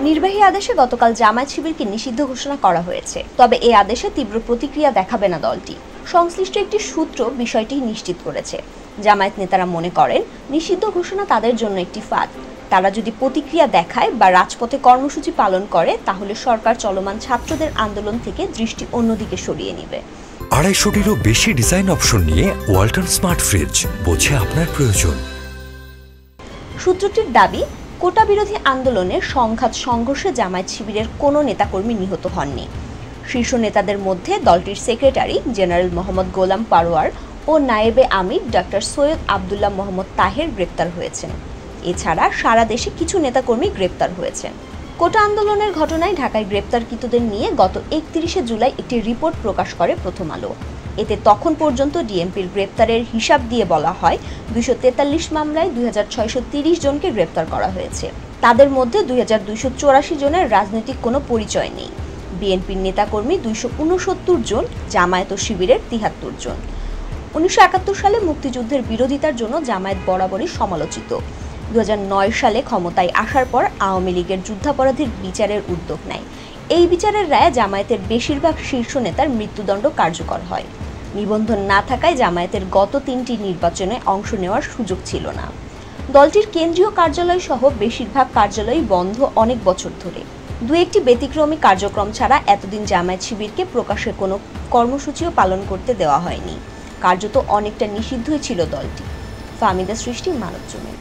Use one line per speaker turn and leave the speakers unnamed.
নির্বাহী আদেশে গতকাল জামায়াত শিবিরকে নিষিদ্ধ ঘোষণা করা হয়েছে। তবে এই আদেশে তীব্র প্রতিক্রিয়া দেখাবে না দলটি। সংশ্লিষ্ট একটি সূত্র বিষয়টি নিশ্চিত করেছে। জামায়াত নেতারা মনে করেন, নিষিদ্ধ ঘোষণা তাদের জন্য একটি ফাঁদ। তারা যদি প্রতিক্রিয়া দেখায় বা রাজপথে কর্মসূচি পালন করে, তাহলে সরকার চলমান ছাত্রদের আন্দোলন থেকে দৃষ্টি অন্যদিকে সরিয়ে নেবে।
250-টিরও বেশি ডিজাইন অপশন নিয়ে ওয়ালটন স্মার্ট ফ্রিজ, বোঝে আপনার প্রয়োজন।
সূত্রটির দাবি, কোটা বিরোধী আন্দোলনে সংঘাত সংঘর্ষে জামায়াত শিবিরের কোনো নেতাকর্মী নিহত হননি। শীর্ষ নেতাদের মধ্যে দলটির সেক্রেটারি জেনারেল মোহাম্মদ গোলাম পারোয়ার ও নায়েবে আমির ডক্টর সৈয়দ আবদুল্লাহ মোহাম্মদ তাহের গ্রেপ্তার হয়েছেন। এছাড়া সারা দেশে কিছু নেতাকর্মী গ্রেপ্তার হয়েছেন। কোটা আন্দোলনের ঘটনায় ঢাকায় গ্রেপ্তারকৃতদের নিয়ে গত 31শে জুলাই একটি রিপোর্ট প্রকাশ করে প্রথম আলো। এতে তখন পর্যন্ত ডিএমপির গ্রেপ্তারের হিসাব দিয়ে বলা হয়, 243 মামলায় 2630 জনকে গ্রেপ্তার করা হয়েছে। তাদের মধ্যে 2284 জনের রাজনৈতিক কোনো পরিচয় নেই। বিএনপির নেতাকর্মী 269 জন, জামায়াত ও শিবিরের 73 জন। 1971 সালে মুক্তিযুদ্ধের বিরোধিতার জন্য জামায়াত বরাবরই সমালোচিত। 2009 সালে ক্ষমতায় আসার পর আওয়ামী লীগের যুদ্ধাপরাধীর বিচারের উদ্যোগ নেয়। এই বিচারের রায়ে জামায়াতের বেশিরভাগ শীর্ষ নেতার মৃত্যুদণ্ড কার্যকর হয়। নিবন্ধন না থাকায় জামায়াতের গত 3টি নির্বাচনে অংশ নেওয়ার সুযোগ ছিল না। দলটির কেন্দ্রীয় কার্যালয় সহ বেশিরভাগ কার্যালয়ই বন্ধ অনেক বছর ধরে। দু একটি ব্যতিক্রমী কার্যক্রম ছাড়া এতদিন জামায়াত শিবিরকে প্রকাশ্যে কোনো কর্মসূচিও পালন করতে দেওয়া হয়নি। কার্যত অনেকটা নিষিদ্ধই ছিল দলটি। ফাহমিদা সৃষ্টি, মানবজমিন।